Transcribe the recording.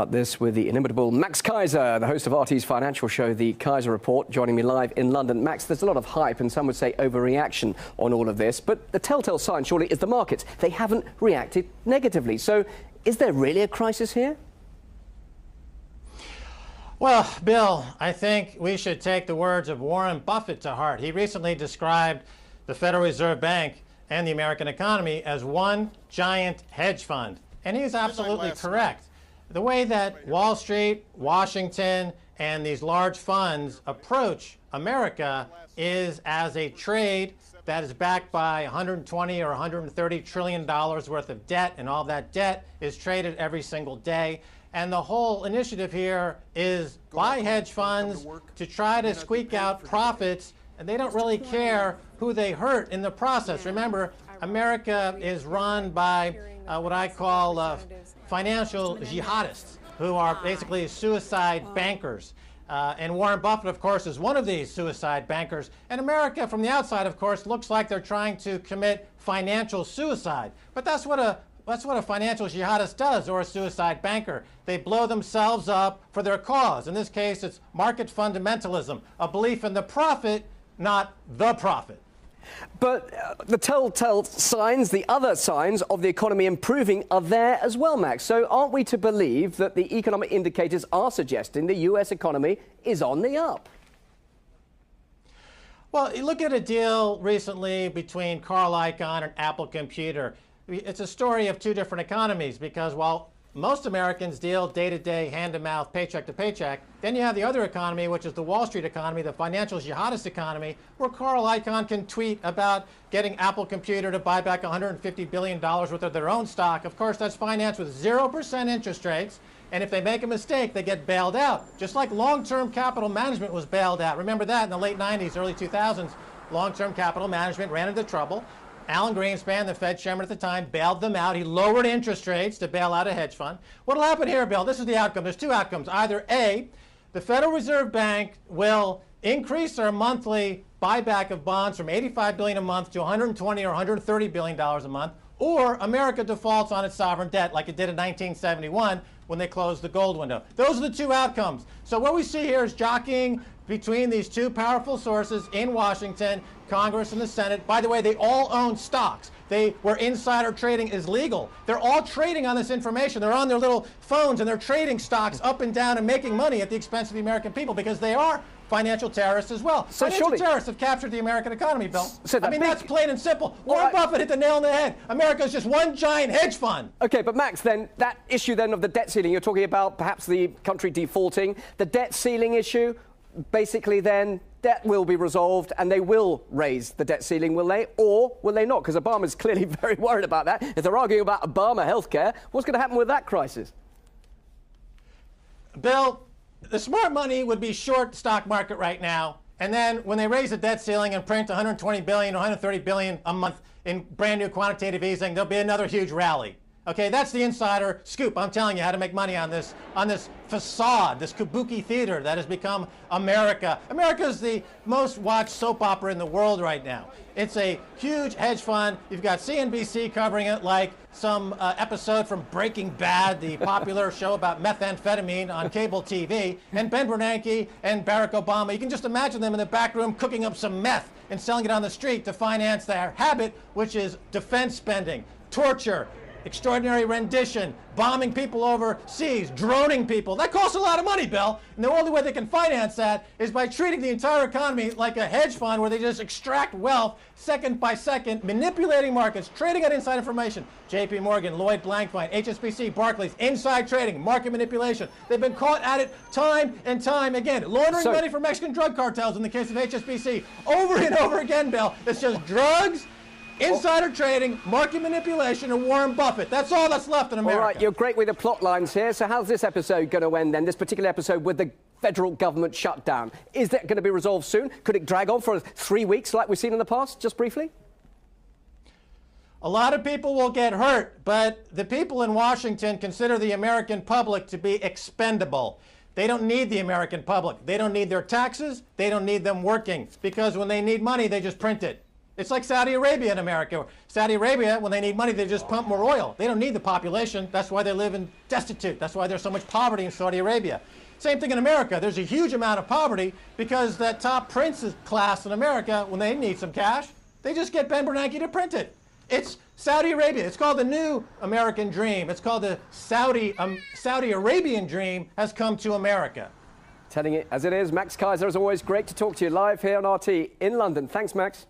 This with the inimitable Max Keiser, the host of RT's financial show, The Keiser Report, joining me live in London. Max, there's a lot of hype and some would say overreaction on all of this, but the telltale sign surely is the markets. They haven't reacted negatively. So is there really a crisis here? Well, Bill, I think we should take the words of Warren Buffett to heart. He recently described the Federal Reserve Bank and the American economy as one giant hedge fund. And he's absolutely correct. The way that Wall Street, Washington, and these large funds approach America is as a trade that is backed by 120 or 130 trillion dollars worth of debt, and all that debt is traded every single day. And the whole initiative here is buy hedge funds to try to squeak out profits, and they don't really care who they hurt in the process. Remember, America is run by what I call financial jihadists, who are basically suicide bankers. And Warren Buffett, of course, is one of these suicide bankers. And America, from the outside, of course, looks like they're trying to commit financial suicide. But that's what a financial jihadist does, or a suicide banker. They blow themselves up for their cause. In this case, it's market fundamentalism, a belief in the profit, not the profit. But the telltale signs, the other signs of the economy improving are there as well, Max. So aren't we to believe that the economic indicators are suggesting the US economy is on the up? Well, you look at a deal recently between Carl Icahn and Apple Computer. It's a story of two different economies, because while most Americans deal day-to-day, hand-to-mouth, paycheck to paycheck, then you have the other economy, which is the Wall Street economy, the financial jihadist economy, where Carl Icahn can tweet about getting Apple Computer to buy back $150 billion worth of their own stock. Of course, that's financed with 0% interest rates, and if they make a mistake, they get bailed out, just like long-term capital management was bailed out. Remember that in the late 90s, early 2000s, long-term capital management ran into trouble. Alan Greenspan, the Fed chairman at the time, bailed them out. He lowered interest rates to bail out a hedge fund. What will happen here, Bill? This is the outcome. There's two outcomes. Either A, the Federal Reserve Bank will increase their monthly buyback of bonds from $85 billion a month to $120 or $130 billion a month, or America defaults on its sovereign debt like it did in 1971 when they closed the gold window. Those are the two outcomes. So what we see here is jockeying between these two powerful sources in Washington, Congress and the Senate. By the way, they all own stocks. Where insider trading is legal. They're all trading on this information. They're on their little phones and they're trading stocks up and down and making money at the expense of the American people, because they are financial terrorists as well. So financial terrorists have captured the American economy, Bill. So I mean, that's plain and simple. Warren Buffett hit the nail on the head. America is just one giant hedge fund. Okay, but Max, then that issue then of the debt ceiling, you're talking about perhaps the country defaulting. The debt ceiling issue, basically then debt will be resolved and they will raise the debt ceiling, will they? Or will they not? Because Obama's clearly very worried about that. If they're arguing about Obama healthcare, what's going to happen with that crisis? Bill, the smart money would be short the stock market right now. And then when they raise the debt ceiling and print 120 billion, 130 billion a month in brand new quantitative easing, there'll be another huge rally. Okay, that's the insider scoop. I'm telling you how to make money on this facade, this kabuki theater that has become America. America is the most watched soap opera in the world right now. It's a huge hedge fund. You've got CNBC covering it like some episode from Breaking Bad, the popular show about methamphetamine on cable TV, and Ben Bernanke and Barack Obama. You can just imagine them in the back room cooking up some meth and selling it on the street to finance their habit, which is defense spending, torture, extraordinary rendition, bombing people overseas, droning people. That costs a lot of money, Bill. And the only way they can finance that is by treating the entire economy like a hedge fund where they just extract wealth second by second, manipulating markets, trading on inside information. JP Morgan, Lloyd Blankfein, HSBC, Barclays, inside trading, market manipulation. They've been caught at it time and time again. Laundering money for Mexican drug cartels in the case of HSBC. Over and over again, Bill. It's just drugs, insider trading, market manipulation, and Warren Buffett. That's all that's left in America. All right, you're great with the plot lines here. So how's this episode going to end then, this particular episode with the federal government shutdown? Is that going to be resolved soon? Could it drag on for 3 weeks like we've seen in the past, just briefly? A lot of people will get hurt, but the people in Washington consider the American public to be expendable. They don't need the American public. They don't need their taxes. They don't need them working, because when they need money, they just print it. It's like Saudi Arabia in America. Saudi Arabia, when they need money, they just pump more oil. They don't need the population. That's why they live in destitute. That's why there's so much poverty in Saudi Arabia. Same thing in America. There's a huge amount of poverty because that top prince class in America, when they need some cash, they just get Ben Bernanke to print it. It's Saudi Arabia. It's called the new American dream. It's called the Saudi Arabian dream has come to America. Telling it as it is, Max Keiser, as always, great to talk to you live here on RT in London. Thanks, Max.